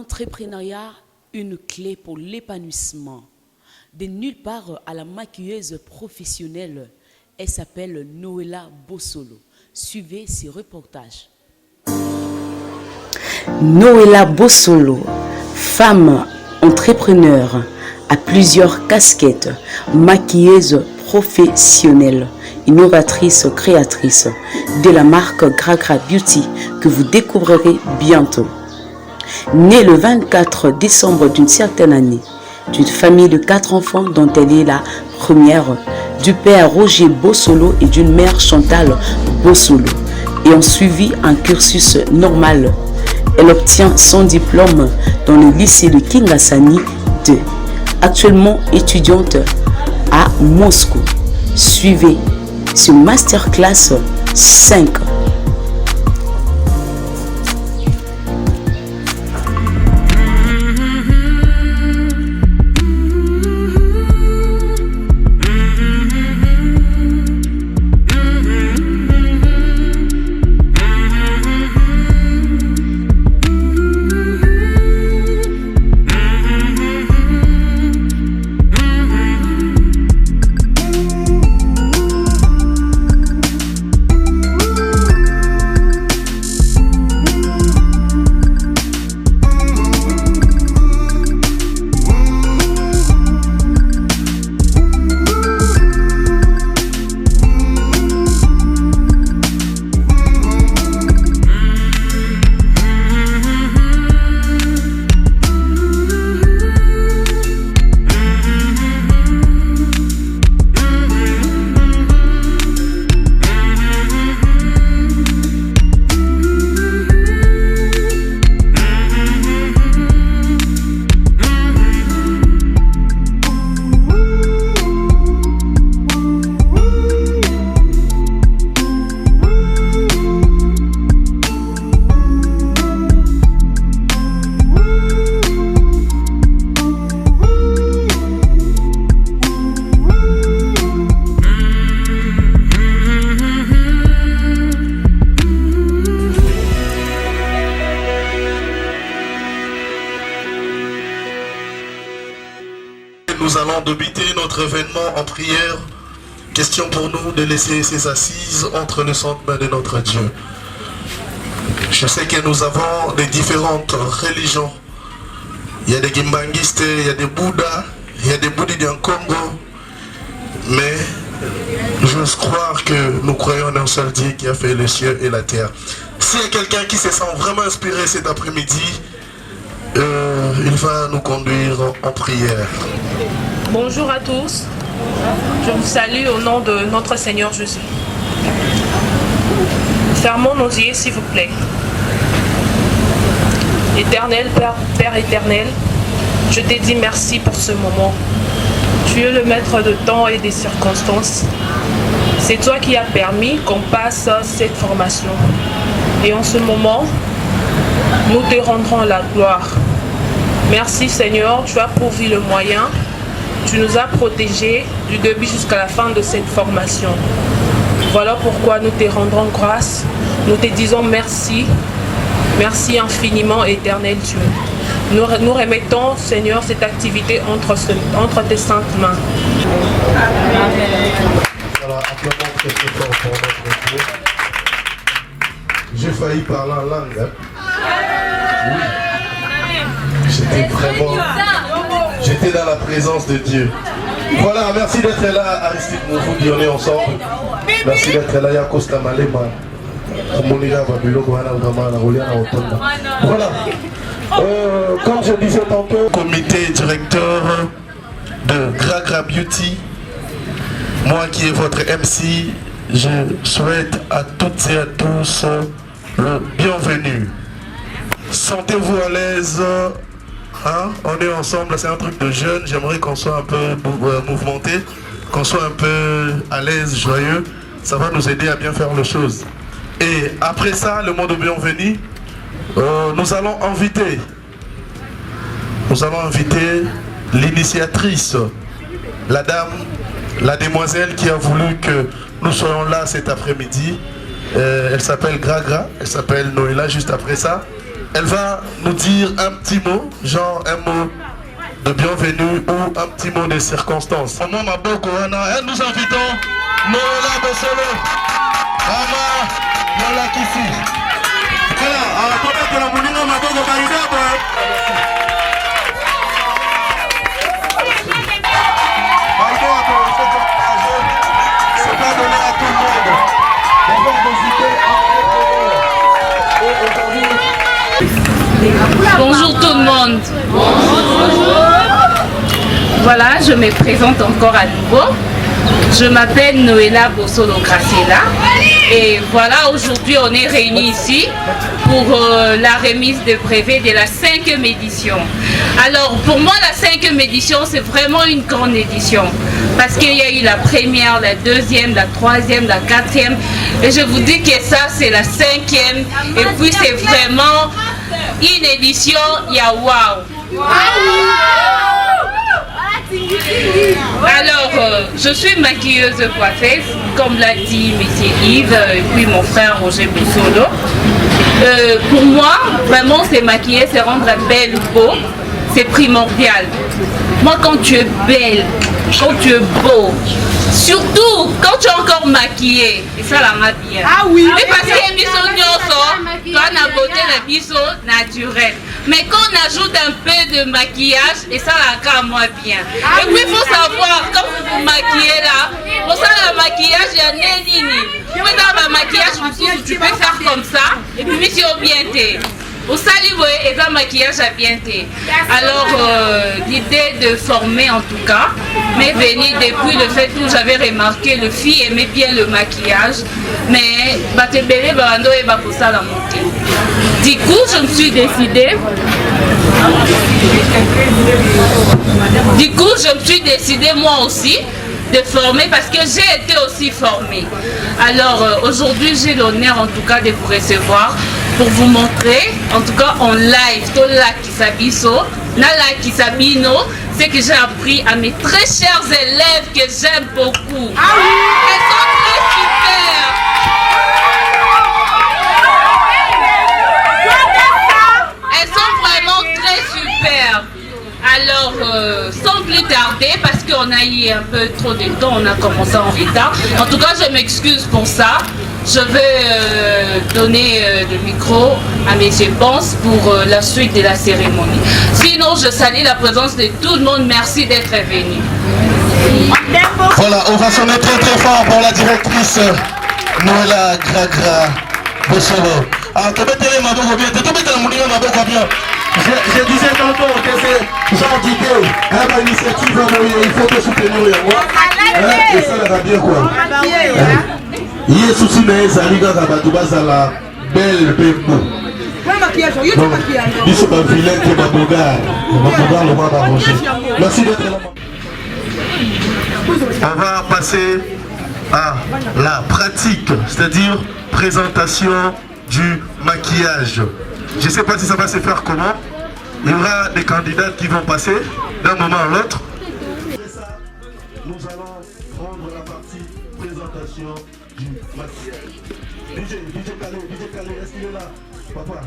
L'entrepreneuriat, une clé pour l'épanouissement. De nulle part à la maquilleuse professionnelle, elle s'appelle Noëlla Bossolo. Suivez ces reportages. Noëlla Bossolo, femme entrepreneur à plusieurs casquettes, maquilleuse professionnelle, innovatrice, créatrice de la marque Gragra Beauty que vous découvrirez bientôt. Née le 24 décembre d'une certaine année, d'une famille de 4 enfants dont elle est la première, du père Roger Bossolo et d'une mère Chantal Bossolo, ayant suivi un cursus normal. Elle obtient son diplôme dans le lycée de Kingasani 2, actuellement étudiante à Moscou. Suivez ce masterclass 5. Nous allons débuter notre événement en prière. Question pour nous de laisser ces assises entre les saintes mains de notre Dieu. Je sais que nous avons des différentes religions. Il y a des Gimbangistes, il y a des Bouddhas, il y a des bouddhistes en Congo. Mais j'ose croire que nous croyons en un seul Dieu qui a fait les cieux et la terre. S'il y a quelqu'un qui se sent vraiment inspiré cet après-midi, il va nous conduire en prière. Bonjour à tous, je vous salue au nom de notre Seigneur Jésus. Fermons nos yeux s'il vous plaît. Éternel Père éternel, je te dis merci pour ce moment. Tu es le maître de temps et des circonstances. C'est toi qui as permis qu'on passe cette formation. Et en ce moment, nous te rendrons la gloire. Merci Seigneur, tu as pourvu le moyen. Tu nous as protégés du début jusqu'à la fin de cette formation. Voilà pourquoi nous te rendrons grâce. Nous te disons merci. Merci infiniment, éternel Dieu. Nous remettons, Seigneur, cette activité entre tes saintes mains. Voilà, acclamons très fort pour notre Dieu. J'ai failli parler en langue. Hein? Oui. J'étais dans la présence de Dieu. Voilà, merci d'être là, Aristide, nous vous dîner ensemble. Merci d'être là, Yakosta Malema. Voilà. Comme je disais tantôt, comité directeur de Gragra Beauty, moi qui est votre MC, je souhaite à toutes et à tous le bienvenu. Sentez-vous à l'aise, hein? On est ensemble, c'est un truc de jeunes, j'aimerais qu'on soit un peu mouvementé, qu'on soit un peu à l'aise, joyeux, ça va nous aider à bien faire les choses. Et après ça, le mot de bienvenue, nous allons inviter l'initiatrice, la dame, la demoiselle qui a voulu que nous soyons là cet après-midi. Elle s'appelle Gragra, elle s'appelle Noëlla juste après ça. elle va nous dire un petit mot, genre un mot de bienvenue ou un petit mot de circonstance. Nous invitons Noëlla Bossolo, Mama Nola Kisi. Voilà, alors pour mettre la moulinga Maboko Baridabo. C'est pas donné à tout le monde. D'avoir des idées. Bonjour tout le monde. Voilà, je me présente encore à nouveau. Je m'appelle Noëlla Bossolo Graciela et voilà, aujourd'hui on est réunis ici pour la remise de brevet de la 5e édition. Alors pour moi la 5e édition c'est vraiment une grande édition parce qu'il y a eu la première, la deuxième, la troisième, la quatrième et je vous dis que ça c'est la 5e et puis c'est vraiment une édition, il y a waouh. Alors, je suis maquilleuse coiffeuse, comme l'a dit M. Yves et puis mon frère Roger Bossolo. Pour moi, vraiment, c'est maquiller, c'est rendre belle ou beau, c'est primordial. Moi, quand tu es belle, quand tu es beau, surtout quand tu es encore maquillée, et ça la m'a bien. Ah oui. Mais parce que les biseaux toi, la beauté, les biseaux naturels. Mais quand on ajoute un peu de maquillage, et ça la cas moi bien. Et puis il faut savoir, quand vous vous maquillez là, pour ça le maquillage, il y a un nini. Puis dans le maquillage, tu peux faire comme ça, et puis si on bien t'es. Au salive et un maquillage à bien t'es. Alors l'idée de former en tout cas m'est venue depuis le fait où j'avais remarqué le fille aimait bien le maquillage, mais batebele bando et bakosa la montée. Du coup, je me suis décidée. Moi aussi de former parce que j'ai été aussi formée. Alors aujourd'hui j'ai l'honneur en tout cas de vous recevoir pour vous montrer en tout cas en live tout là qui s'abisso, là qui s'abino, c'est que j'ai appris à mes très chers élèves que j'aime beaucoup. Ah oui. Elles sont très super. Elles sont vraiment très super. Alors, sans plus tarder, parce qu'on a eu un peu trop de temps, on a commencé en retard. En tout cas, je m'excuse pour ça. Je vais donner le micro à M. Ponce pour la suite de la cérémonie. Sinon, je salue la présence de tout le monde. Merci d'être venu. Voilà, on va sonner très très fort pour la directrice Noëlla Gragra Bossolo. Ah, tu peux te mettre ma bien, tu peux mettre ma bien. Je disais tantôt que c'est genre d'idée, une initiative, il faut te soutenir moi. Et ça va bien quoi. Il y a souci mais ça ligue à la belle bembo. Ils sont un vilain qui m'a bogard. Le roi va manger. Merci d'être là. On va passer à la pratique, c'est-à-dire présentation du maquillage. Je ne sais pas si ça va se faire comment. Il y aura des candidats qui vont passer d'un moment à l'autre. Nous allons prendre la partie présentation du maquillage. DJ Calé, est-ce qu'il est là? Papa.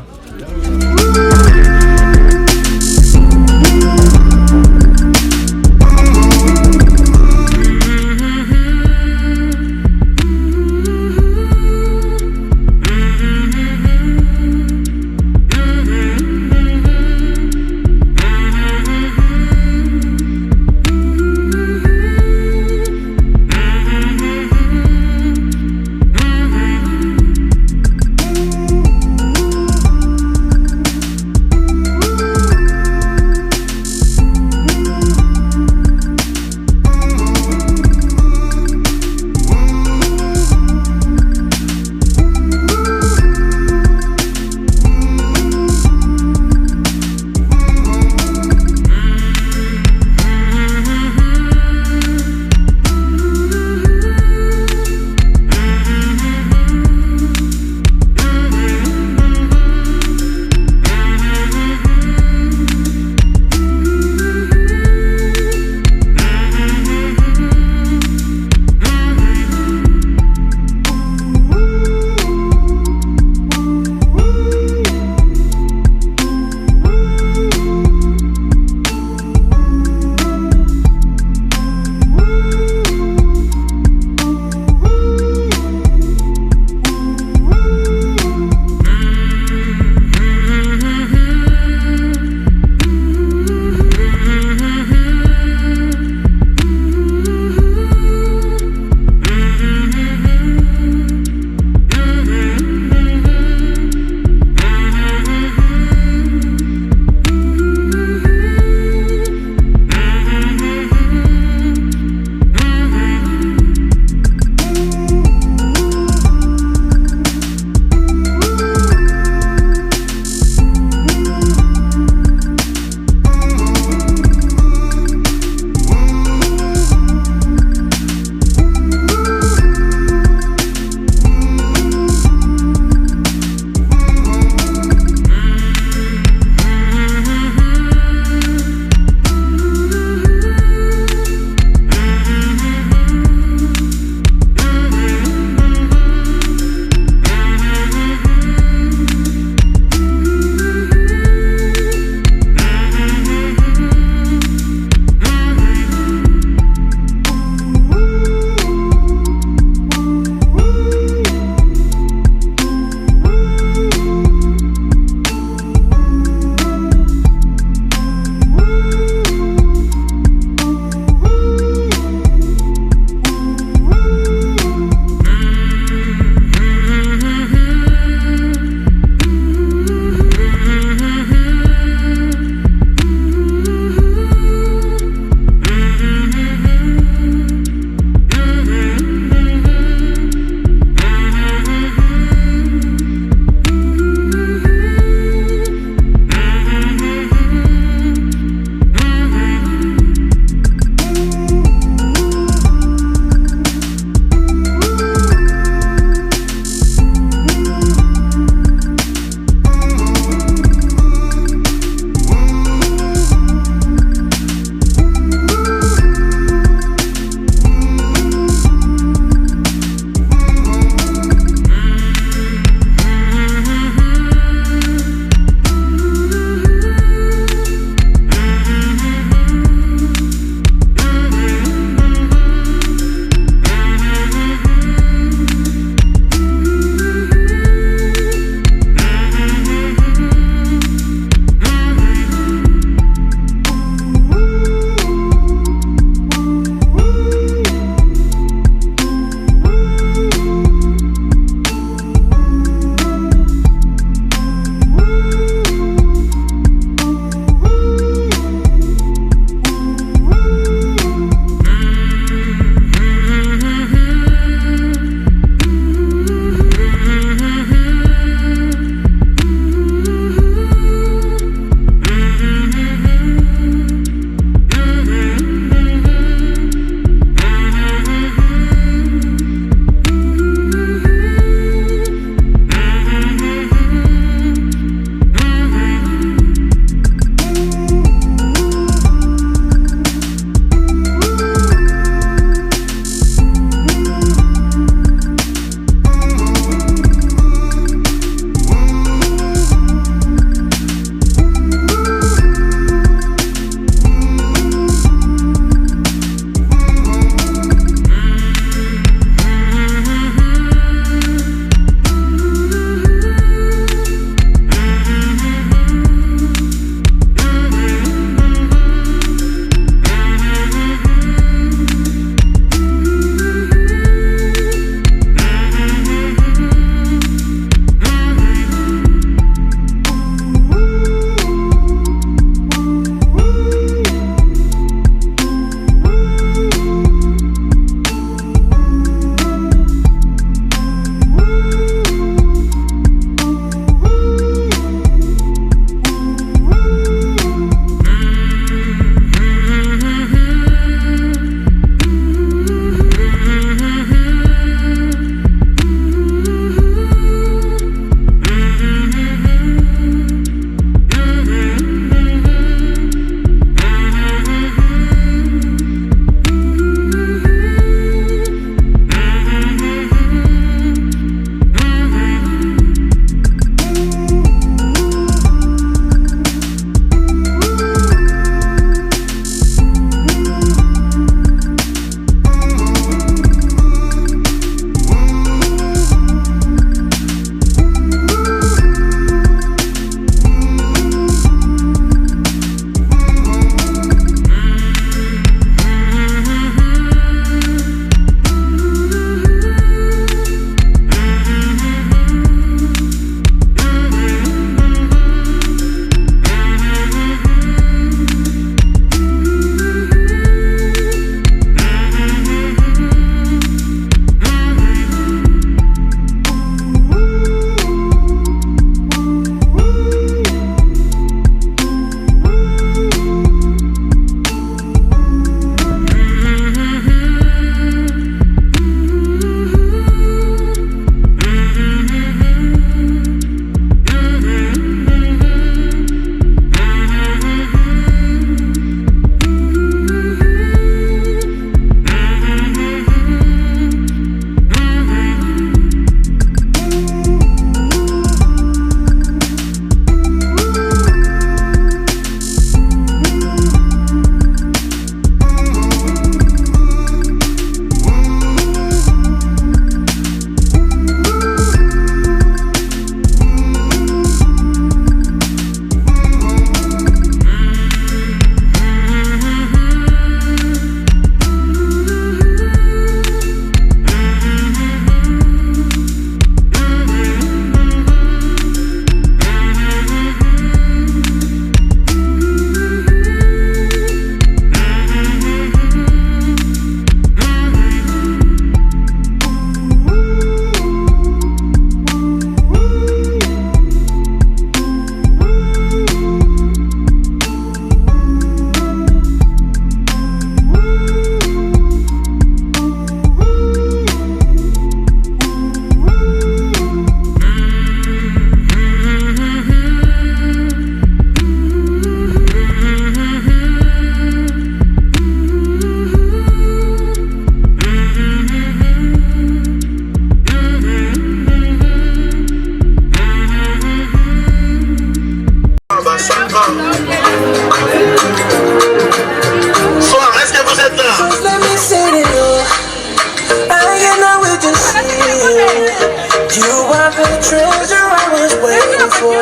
treasure I was waiting for.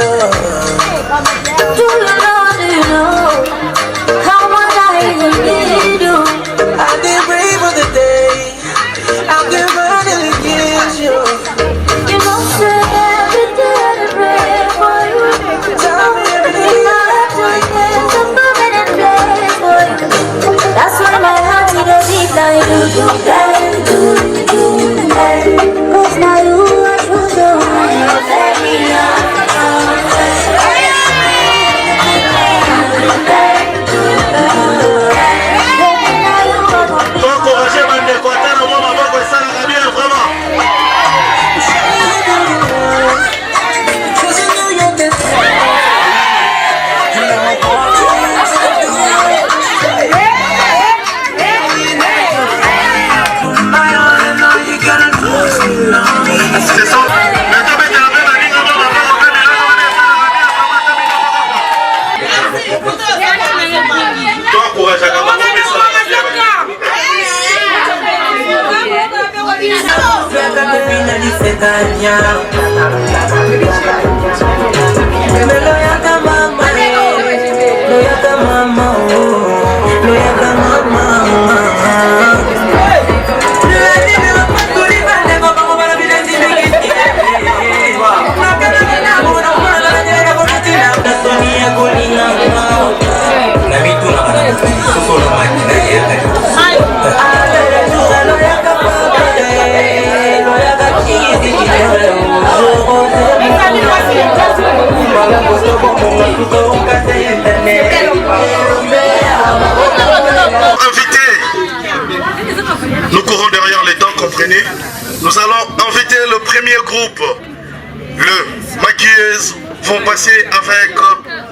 Do you know how much I really need you? I did pray for the day I can finally get you. You know, say every day I pray for you. Tell me everything I have to There's a permanent place for you. That's why my heart is a beat like cause now you are true, so you let me on. Nous courons derrière les temps, comprenez? Nous allons inviter le premier groupe. Le maquilleuses vont passer avec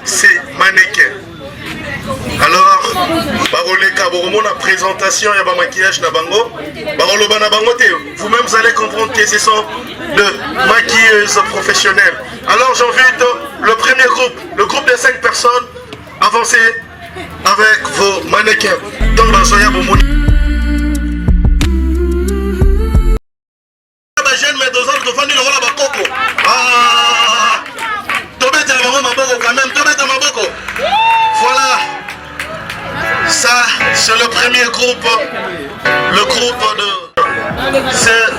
ces mannequins. Alors, la présentation, il y a un maquillage na bango. Vous-même vous allez comprendre que ce sont de maquilleuses professionnelles. Alors j'invite le premier groupe, le groupe de 5 personnes, avancez avec vos mannequins. Voilà, ça c'est le premier groupe, le groupe de... C'est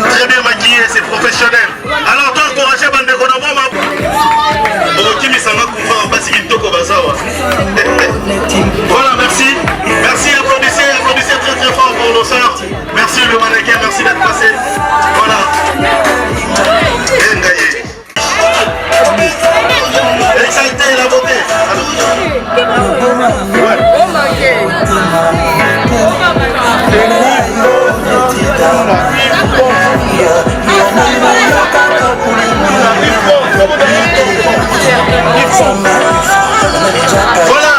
très bien maquillé, c'est professionnel. Alors toi encouragez Bandeko na mama. Voilà, merci. Merci, applaudissez très très fort pour nos sœurs. Merci le mannequin, merci d'être passé. Voilà. Exalté la beauté. Voilà,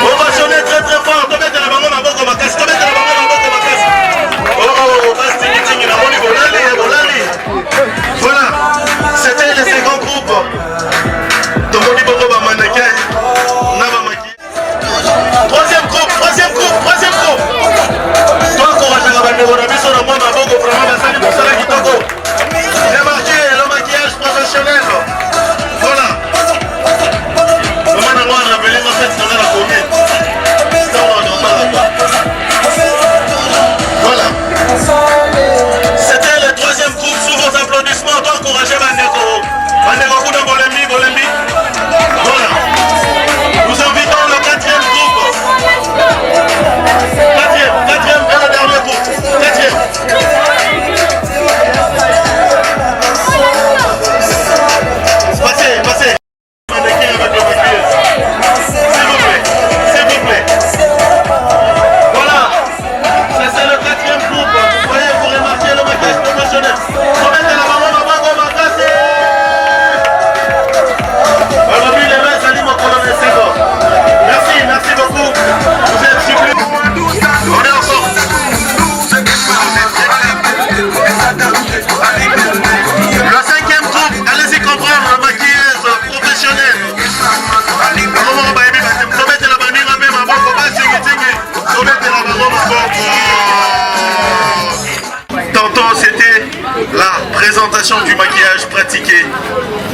on va sonner très très fort. Voilà, c'était le second groupe. Troisième groupe. Toi, courage à la bande j'ai marqué le maquillage professionnel. Voilà. Voilà. C'était le troisième groupe sous vos applaudissements. Toi, encouragez Bandeko. Bandeko Kuda Bolembi. Voilà. Nous invitons le quatrième groupe. Quatrième et le dernier groupe. Passez. Mannequin avec le maquillage. S'il vous plaît. Voilà. C'est le quatrième groupe. Vous voyez, vous remarquez le maquillage professionnel. Merci beaucoup. Vous êtes super. On est ensemble. Le cinquième groupe, allez-y comprendre, la maquilleuse professionnelle. Tantôt c'était la présentation du maquillage prêt pratiquer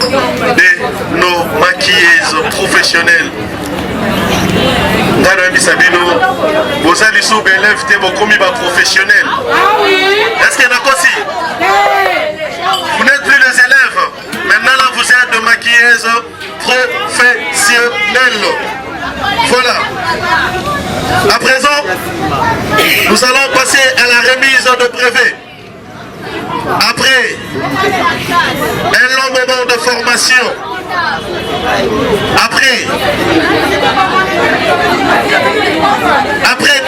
de nos maquilleuses professionnelles. Vous allez sous élèves, vous commis professionnels. Est-ce qu'il y en a aussi? Vous n'êtes plus les élèves. Maintenant, là, vous êtes de maquilleuses professionnelles. Voilà. À présent, nous allons passer à la remise de brevet. Après un long moment de formation, après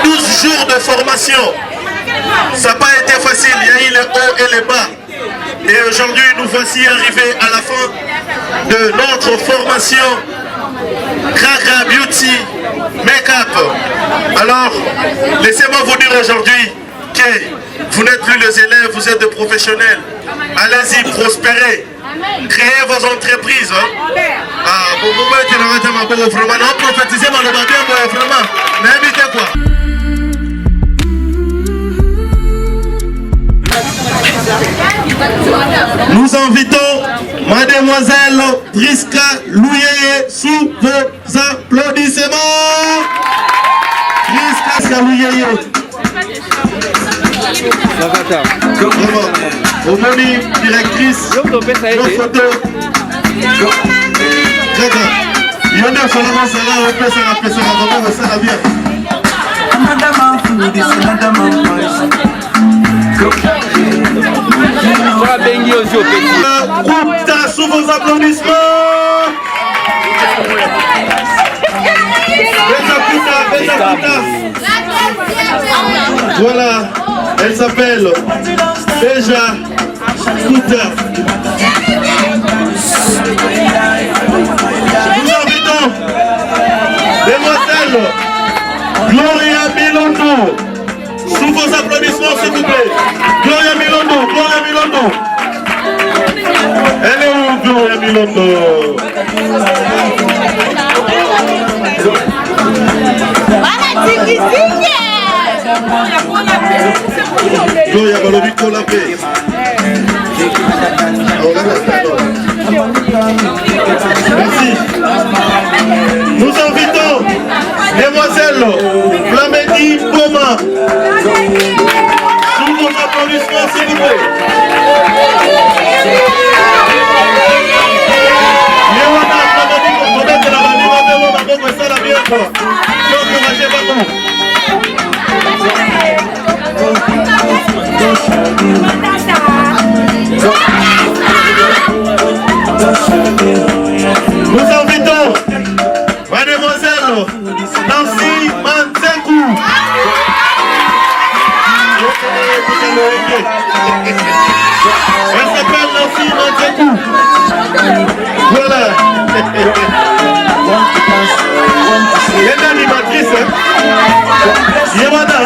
12 jours de formation, ça n'a pas été facile, il y a eu les hauts et les bas. Et aujourd'hui, nous voici arrivés à la fin de notre formation Gragra Beauty Makeup. Alors, laissez-moi vous dire aujourd'hui que vous n'êtes plus les élèves, vous êtes des professionnels. Allez-y, prospérez. Créez vos entreprises. Ah, pour vous mettre vraiment, non, prophétisez, vraiment. N'invitez quoi. Nous invitons Mademoiselle Priska Louyeye sous vos applaudissements. Priska Louyeye. Homonyme, directrice, nos photos. Il y en a seulement ça là, on peut se rappeler ça, on va ça la bien. Groupe sous vos applaudissements. Voilà, elle s'appelle Déjà Kouta. Nous invitons Demoiselle Gloria Milondo. Sous vos applaudissements, s'il vous plaît. Gloria Milondo, Gloria Milondo. Elle est où, Gloria Milondo? Gloria Balobi Kolapé. Merci. Nous invitons Demoiselle Flamedi Boma. Sous vos applaudissements, s'il vous plaît. Nous invitons Mademoiselle Nancy Mantekou. Elle s'appelle Nancy Mantekou. Voilà. Elle est animatrice. Yéwana.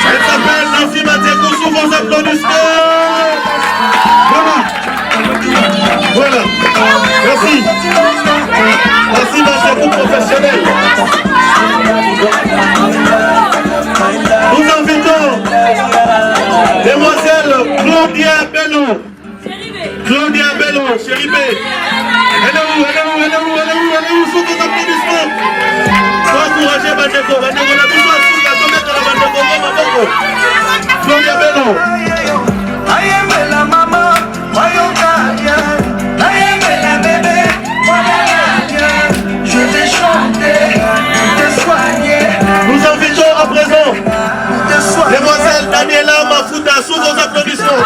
Elle s'appelle Nancy Mantekou sous vos applaudissements. Voilà. Voilà. Merci. Merci Mantekou professionnel. Nous invitons Demoiselle Claudia Bello. Claudia Bello, Chéribé. Elle est où? Elle est où? Elle est où? Elle est où? Elle est où? Sous vos applaudissements. Faut encourager Bandeko. Bandeko, on a besoin de sous la mettre la Bandeko. Claudia Bello. la maman, la bébé, je vais chanter, te soigner. Nous invitons à présent Demoiselle Daniela Mafuta sous vos applaudissements.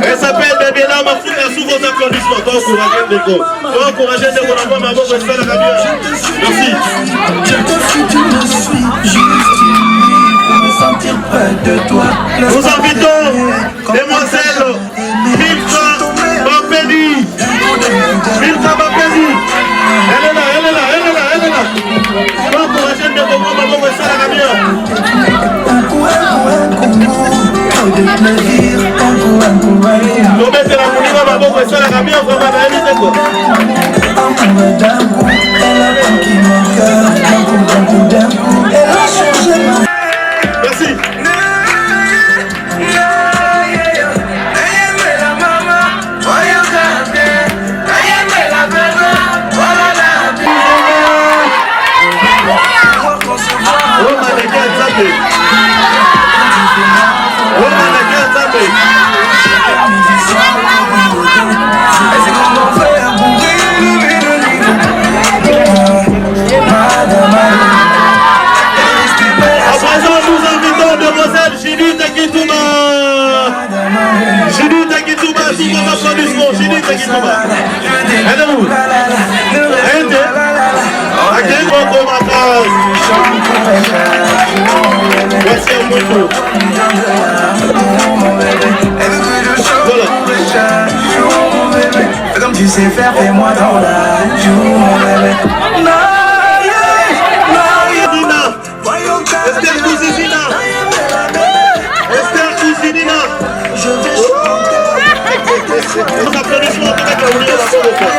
Elle s'appelle Daniela Mafuta sous vos applaudissements. Toi encourager Ndeko. Toi encourager Ndeko dans ma maman, je fais la caméra. Merci. Je te suis, tu me suis, juste pour me sentir près de toi. Nous invitons Demoiselle Milka Bapedi. Milka Bapedi. Elle est là, elle est là, elle est là, elle est là. Toi encourager Ndeko dans ma maman, je fais la caméra. Merci. sous vos applaudissements, Chini Tekitoma. Aidez-vous. Aidez. Accueillez votre matage. Voici un moto. Voilà. Comme tu sais faire, fais-moi dans la joue, mon bébé. Esther Cousinina. Esther Cousinina. Je vais chanter. Nos applaudissements pour mettre la roulée dans la bonne.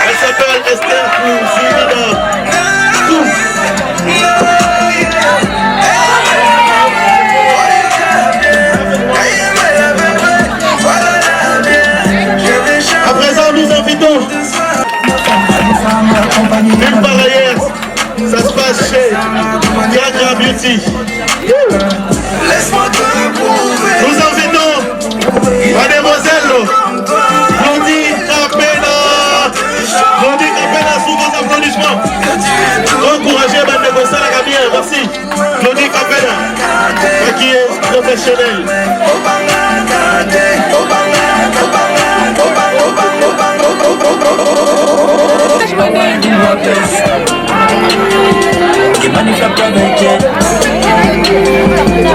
Elle s'appelle Esther Cousinina. À présent, nous invitons une barrière. Ça se passe chez Gaga Beauty. Laisse-moi te prouver. Nous invitons mademoiselle Claudie Capella. Claudie Capella sous vos applaudissements. Encouragez mademoiselle à la bien. Merci. Claudie Capella, maquilleuse professionnelle.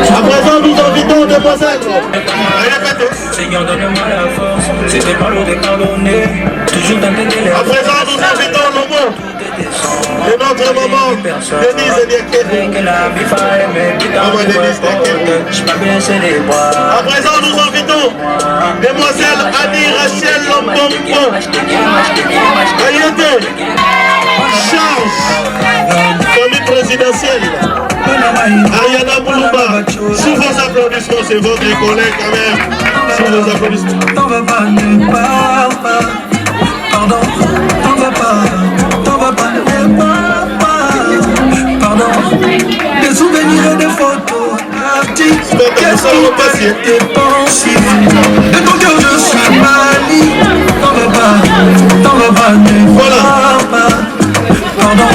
À présent, nous invitons demoiselle. Seigneur, donne-moi la force. C'était pas l'eau de pardonner. Toujours d'entendre les. À présent, nous invitons le mot de notre maman, Denise Diakete. Maman Denise Diakete. À présent, nous invitons demoiselle Annie Rachel Lombombo. Ayete. Charles. Famille présidentielle. Ariana Moulumba, sous vos applaudissements, c'est votre collègue quand même. Sous vos applaudissements. T'en vas pas, ne pars pas. Pardon, t'en vas pas, ne pars pas. Pardon, des souvenirs et des photos. Qu'est-ce qui tes pensées? De ton cœur, je suis mali. T'en vas pas, ne pars pas. Pardon,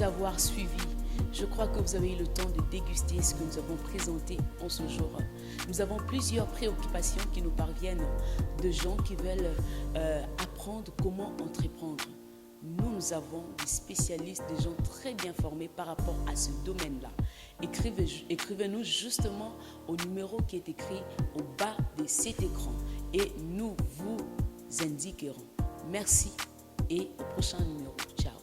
avoir suivi. Je crois que vous avez eu le temps de déguster ce que nous avons présenté en ce jour. Nous avons plusieurs préoccupations qui nous parviennent de gens qui veulent apprendre comment entreprendre. Nous avons des spécialistes, des gens très bien formés par rapport à ce domaine-là. Écrivez-nous justement au numéro qui est écrit au bas de cet écran et nous vous indiquerons. Merci et au prochain numéro. Ciao.